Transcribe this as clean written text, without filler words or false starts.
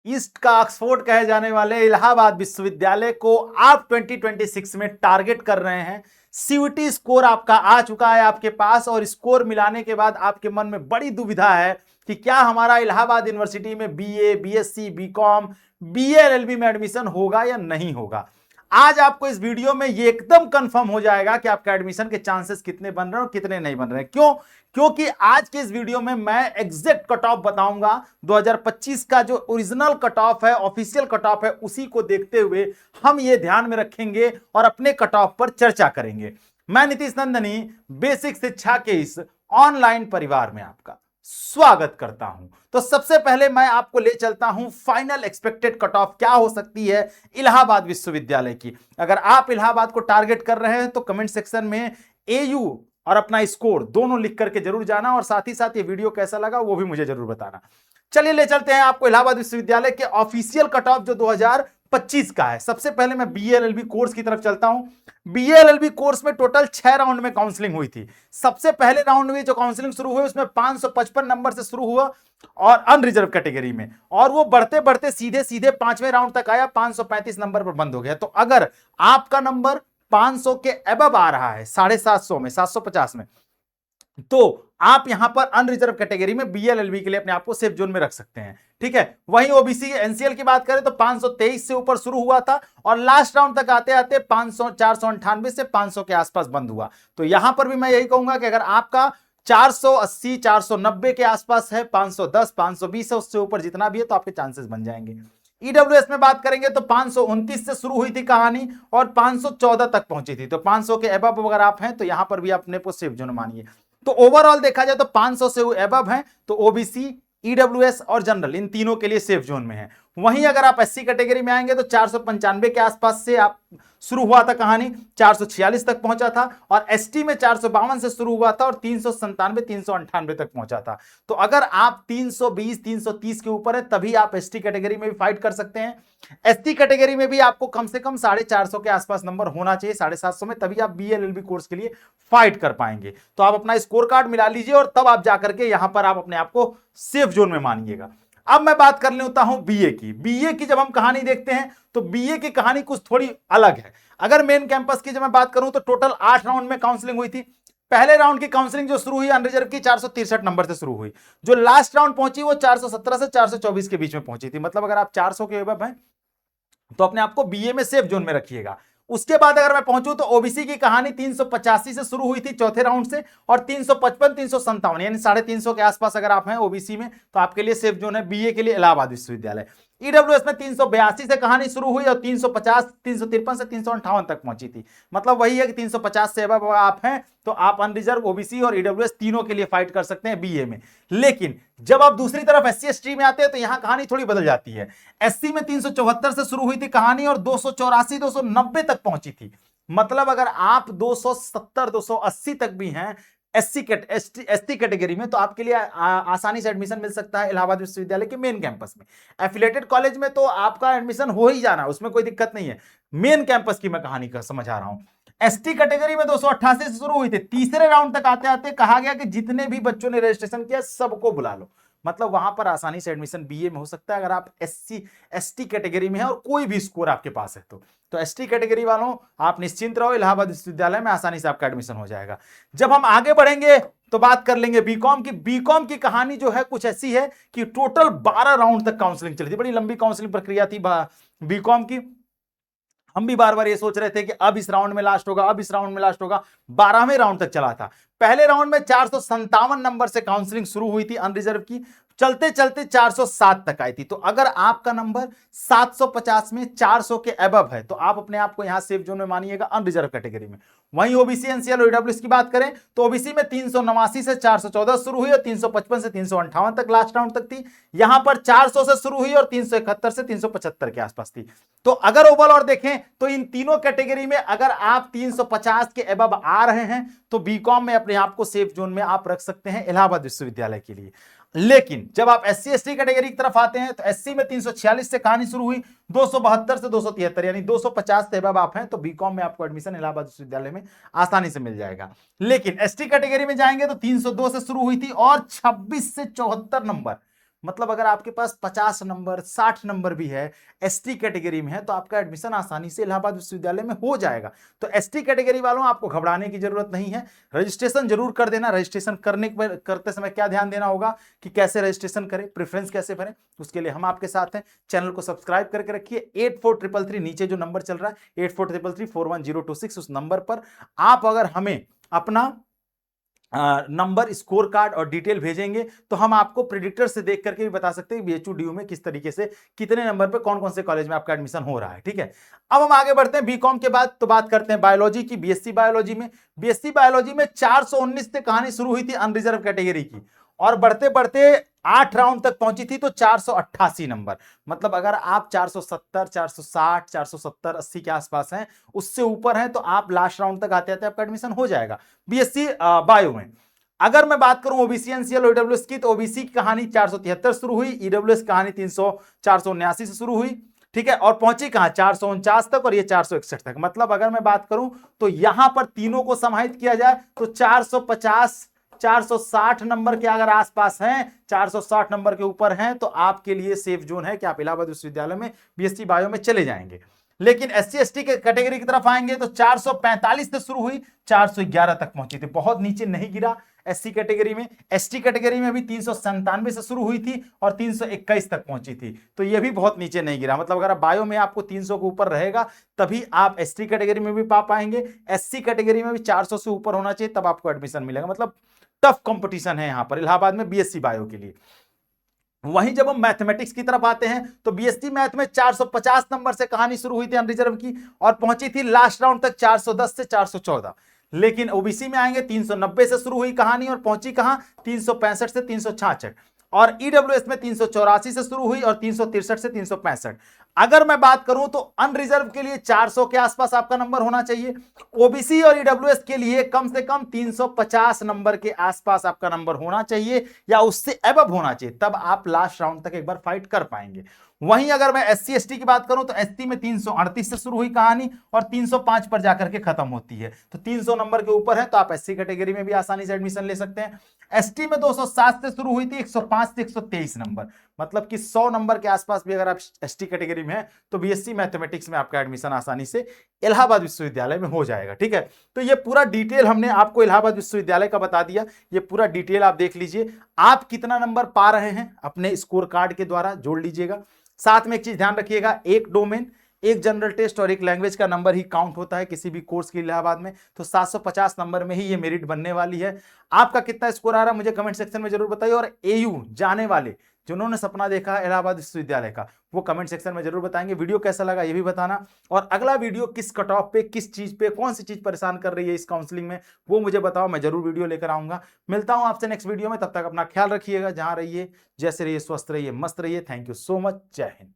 East का Oxford कहे जाने वाले इलाहाबाद विश्वविद्यालय को आप 2026 में टारगेट कर रहे हैं। सीयूटी स्कोर आपका आ चुका है आपके पास और स्कोर मिलाने के बाद आपके मन में बड़ी दुविधा है कि क्या हमारा इलाहाबाद यूनिवर्सिटी में BA, BSc, BCom, BA LLB में एडमिशन होगा या नहीं होगा। आज आपको इस वीडियो में ये एकदम कंफर्म हो जाएगा कि आपका एडमिशन के चांसेस कितने बन रहे हैं और कितने नहीं बन रहे हैं। क्यों? क्योंकि आज के इस वीडियो में मैं एग्जैक्ट कट ऑफ बताऊंगा। 2025 का जो ओरिजिनल कट ऑफ है, ऑफिशियल कट ऑफ है, उसी को देखते हुए हम ये ध्यान में रखेंगे और अपने कट ऑफ पर चर्चा करेंगे। मैं नीतीश नंदनी बेसिक शिक्षा के इस ऑनलाइन परिवार में आपका स्वागत करता हूं। तो सबसे पहले मैं आपको ले चलता हूं फाइनल एक्सपेक्टेड कट ऑफ क्या हो सकती है इलाहाबाद विश्वविद्यालय की। अगर आप इलाहाबाद को टारगेट कर रहे हैं तो कमेंट सेक्शन में एयू और अपना स्कोर दोनों लिख करके जरूर जाना और साथ ही साथ ये वीडियो कैसा लगा वो भी मुझे जरूर बताना। चलिए ले चलते हैं आपको इलाहाबाद विश्वविद्यालय के ऑफिशियल कट ऑफ जो 2025 का है। सबसे पहले मैं बीएलएलबी कोर्स की तरफ चलता हूं। बीएलएलबी कोर्स में टोटल 6 राउंड में काउंसलिंग हुई थी। सबसे पहले राउंड में जो काउंसलिंग शुरू हुई उसमें 555 नंबर से शुरू हुआ और अनरिजर्व कैटेगरी में, और वो बढ़ते बढ़ते सीधे सीधे 5वें राउंड तक आया, 535 नंबर पर बंद हो गया। तो अगर आपका नंबर 500 के अबव आ रहा है, 750 में, 750 में, तो आप यहां पर अनरिजर्व कैटेगरी में बीएलएलबी के लिए अपने आप को सेफ जोन में रख सकते हैं। ठीक है। वहीं ओबीसी एनसीएल की बात करें तो 523 से ऊपर शुरू हुआ था और लास्ट राउंड तक आते आते 500 498 से 500 के आसपास बंद हुआ। तो यहां पर भी मैं यही कहूंगा कि अगर आपका 480 490 के आसपास है, 510 520 है, उससे ऊपर जितना भी है तो आपके चांसेस बन जाएंगे। ईडब्ल्यूएस में बात करेंगे तो 529 से शुरू हुई थी कहानी और 514 तक पहुंची थी। तो 500 के अबव अगर आप हैं तो यहां पर भी अपने को सेफ जोन मानिए। तो ओवरऑल देखा जाए तो 500 से अबव हैं तो ओबीसी, ईडब्ल्यूएस और जनरल इन तीनों के लिए सेफ जोन में है। वहीं अगर आप एससी कैटेगरी में आएंगे तो 495 के आसपास से आप शुरू हुआ था कहानी, 446 तक पहुंचा था, और एसटी में 452 से शुरू हुआ था और 397 398 तक पहुंचा था। तो अगर आप 320 330 के ऊपर है तभी आप एसटी कैटेगरी में भी फाइट कर सकते हैं। एसटी कैटेगरी में भी आपको कम से कम 450 के आसपास नंबर होना चाहिए, 750 में, तभी आप बीएलएलबी कोर्स के लिए फाइट कर पाएंगे। तो आप अपना स्कोर कार्ड मिला लीजिए और तब आप जाकर के यहां पर आप अपने आप को सेफ जोन में मानिएगा। अब मैं बात कर लेता हूं बीए की। बीए की जब हम कहानी देखते हैं तो बीए की कहानी कुछ थोड़ी अलग है। अगर मेन कैंपस की जब मैं बात करूं तो टोटल 8 राउंड में काउंसलिंग हुई थी। पहले राउंड की काउंसलिंग जो शुरू हुई अनरिजर्व की 463 नंबर से शुरू हुई, जो लास्ट राउंड पहुंची वो 417 से 424 के बीच में पहुंची थी। मतलब अगर आप 400 के अबव हैं तो अपने आपको बीए में सेफ जोन में रखिएगा। उसके बाद अगर मैं पहुंचूं तो ओबीसी की कहानी 385 से शुरू हुई थी चौथे राउंड से और 355 357 यानी 350 के आसपास अगर आप हैं ओबीसी में तो आपके लिए सेफ जोन है बीए के लिए इलाहाबाद विश्वविद्यालय। ईडब्ल्यूएस में 382 से कहानी शुरू हुई और 350 353 से 358 तक पहुंची थी। मतलब वही है कि 350 से अबव आप हैं तो आप अनरिजर्व, ओबीसी और ईडब्ल्यूएस तीनों के लिए फाइट कर सकते हैं बीए में। लेकिन जब आप दूसरी तरफ एससी एसटी में आते हैं तो यहां कहानी थोड़ी बदल जाती है। एससी में 374 से शुरू हुई थी कहानी और 284 290 तक पहुंची थी। मतलब अगर आप 270 280 तक भी हैं एससी कैटेगरी में तो आपके लिए आसानी से एडमिशन मिल सकता है इलाहाबाद विश्वविद्यालय के मेन कैंपस में। एफिलेटेड कॉलेज में तो आपका एडमिशन हो ही जाना, उसमें कोई दिक्कत नहीं है। मेन कैंपस की मैं कहानी का समझा रहा हूं। एसटी कैटेगरी में 288 से शुरू हुई थी। तीसरे राउंड तक आते आते कहा गया कि जितने भी बच्चों ने रजिस्ट्रेशन किया सबको बुला लो। मतलब वहां पर आसानी से एडमिशन बीए में हो सकता है अगर आप एससी एसटी कैटेगरी में है और कोई भी स्कोर आपके पास है तो एसटी कैटेगरी वालों आप निश्चिंत रहो, इलाहाबाद विश्वविद्यालय में आसानी से आपका एडमिशन हो जाएगा। जब हम आगे बढ़ेंगे तो बात कर लेंगे बीकॉम की। बीकॉम की कहानी जो है कुछ ऐसी है कि टोटल 12 राउंड तक काउंसलिंग चली थी। बड़ी लंबी काउंसलिंग प्रक्रिया थी बीकॉम की। हम भी बार बार ये सोच रहे थे कि अब इस राउंड में लास्ट होगा, अब इस राउंड में लास्ट होगा। 12वें राउंड तक चला था। पहले राउंड में 457 नंबर से काउंसलिंग शुरू हुई थी अनरिजर्व की, चलते चलते 407 तक आई थी। तो अगर आपका नंबर 750 में 400 के अबव है तो आप अपने आप को यहां सेफ जोन में मानिएगा अनरिजर्व कैटेगरी में। वहीं ओबीसी एनसीएल और ईडब्ल्यूएस की बात करें तो ओबीसी में 389 से 414 शुरू हुई और 355 से 358 तक लास्ट राउंड तक थी। यहां पर 400 से शुरू हुई और 371 से 375 के आसपास थी। तो अगर ओवरऑल देखें तो इन तीनों कैटेगरी में अगर आप 350 के अबव आ रहे हैं तो बीकॉम में अपने आप को सेफ जोन में आप रख सकते हैं इलाहाबाद विश्वविद्यालय के लिए। लेकिन जब आप एससी एसटी कैटेगरी की तरफ आते हैं तो एससी में 346 से कहानी शुरू हुई, 272 से 273 यानी 250 से अबव आप हैं तो बीकॉम में आपको एडमिशन इलाहाबाद विश्वविद्यालय में आसानी से मिल जाएगा। लेकिन एसटी कैटेगरी में जाएंगे तो 302 से शुरू हुई थी और 26 से 74 नंबर मतलब अगर आपके पास 50 नंबर 60 नंबर भी है, एसटी कैटेगरी में है, तो आपका एडमिशन आसानी से इलाहाबाद विश्वविद्यालय में हो जाएगा। तो एसटी कैटेगरी वालों आपको घबराने की जरूरत नहीं है, रजिस्ट्रेशन जरूर कर देना। रजिस्ट्रेशन करते समय क्या ध्यान देना होगा कि कैसे रजिस्ट्रेशन करें, प्रेफरेंस कैसे भरें, उसके लिए हम आपके साथ हैं। चैनल को सब्सक्राइब करके रखिए। 8433 नीचे जो नंबर चल रहा है 8433411026, उस नंबर पर आप अगर हमें अपना नंबर, स्कोर कार्ड और डिटेल भेजेंगे तो हम आपको प्रेडिक्टर से देख करके भी बता सकते हैं बीएचयू डीयू में किस तरीके से कितने नंबर पे कौन कौन से कॉलेज में आपका एडमिशन हो रहा है। ठीक है, अब हम आगे बढ़ते हैं बीकॉम के बाद, तो बात करते हैं बायोलॉजी की। बीएससी बायोलॉजी में 419 से कहानी शुरू हुई थी अनरिजर्व कैटेगरी की, और बढ़ते बढ़ते 8 राउंड तक पहुंची थी तो 488 नंबर। मतलब अगर आप 470, 460, 470, 80 के आसपास हैं, उससे ऊपर हैं, तो आप लास्ट राउंड तक आते आते आपका एडमिशन हो जाएगा बीएससी बायो में। अगर मैं बात करूं ओबीसी एनसीएल और ईडब्ल्यूएस की, तो ओबीसी की कहानी 473 शुरू हुई, ईडब्ल्यूएस की कहानी 479 से शुरू हुई। ठीक है, और पहुंची कहां 449 तक, और ये 461 तक। मतलब अगर मैं बात करूं तो यहां पर तीनों को समाहित किया जाए तो 450 460 नंबर के अगर आसपास हैं, 460 नंबर के ऊपर हैं, तो आपके लिए सेफ जोन है कि आप इलाहाबाद विश्वविद्यालय में बीएससी बायो में चले जाएंगे। लेकिन एससी एसटी के कैटेगरी की तरफ आएंगे तो 445 से शुरू हुई, 411 तक पहुंची थी, बहुत नीचे नहीं गिरा एससी कैटेगरी में। एसटी कैटेगरी में भी 397 से शुरू हुई थी और 321 तक पहुंची थी, तो ये भी बहुत नीचे नहीं गिरा। मतलब अगर बायो में आपको 300 के ऊपर रहेगा तभी आप एसटी कैटेगरी में भी पा पाएंगे, एससी कैटेगरी में भी 400 से ऊपर होना चाहिए तब आपको एडमिशन मिलेगा। मतलब टफ कंपटीशन है यहां पर इलाहाबाद में बीएससी बायो के लिए। वहीं जब हम मैथमेटिक्स की तरफ आते हैं तो बीएससी मैथ में 450 नंबर से कहानी शुरू हुई थी अनरिजर्व की, और पहुंची थी लास्ट राउंड तक 410 से 414। लेकिन ओबीसी में आएंगे 390 से शुरू हुई कहानी और पहुंची कहां 365 से 366, और ईडब्ल्यूएस में 384 से शुरू हुई और 363 से 365। अगर मैं बात करूं तो अनरिजर्व के लिए 400 के आसपास आपका नंबर होना चाहिए, ओबीसी और ईडब्ल्यूएस के लिए कम से कम 350 नंबर के आसपास आपका नंबर होना चाहिए या उससे एबव होना चाहिए, तब आप लास्ट राउंड तक एक बार फाइट कर पाएंगे। वहीं अगर मैं एससी एसटी की बात करूं तो एसटी में 338 से शुरू हुई कहानी और 305 पर जाकर के खत्म होती है, तो 300 नंबर के ऊपर है तो आप एससी कैटेगरी में भी आसानी से एडमिशन ले सकते हैं। एसटी में 207 से शुरू हुई थी, 105 से 123 नंबर, मतलब कि 100 नंबर के आसपास भी अगर आप एसटी कैटेगरी में है तो बीएससी मैथमेटिक्स में आपका एडमिशन आसानी से इलाहाबाद विश्वविद्यालय में हो जाएगा। ठीक है, तो ये पूरा डिटेल हमने आपको इलाहाबाद विश्वविद्यालय का बता दिया, ये पूरा डिटेल आप देख लीजिए। आप कितना नंबर पा रहे हैं अपने स्कोर कार्ड के द्वारा जोड़ लीजिएगा। साथ में एक चीज ध्यान रखिएगा, एक डोमेन, एक जनरल टेस्ट और एक लैंग्वेज का नंबर ही काउंट होता है किसी भी कोर्स के इलाहाबाद में, तो 750 नंबर में ही ये मेरिट बनने वाली है। आपका कितना स्कोर आ रहा है मुझे कमेंट सेक्शन में जरूर बताइए, और एयू जाने वाले जिन्होंने सपना देखा है इलाहाबाद विश्वविद्यालय का वो कमेंट सेक्शन में जरूर बताएंगे। वीडियो कैसा लगा ये भी बताना, और अगला वीडियो किस कट ऑफ पे, किस चीज पे, कौन सी चीज परेशान कर रही है इस काउंसलिंग में वो मुझे बताओ, मैं जरूर वीडियो लेकर आऊंगा। मिलता हूं आपसे नेक्स्ट वीडियो में, तब तक अपना ख्याल रखिएगा, जहां रहिए, जैसे रहिए, स्वस्थ रहिए, मस्त रहिए। थैंक यू सो मच, जय हिंद।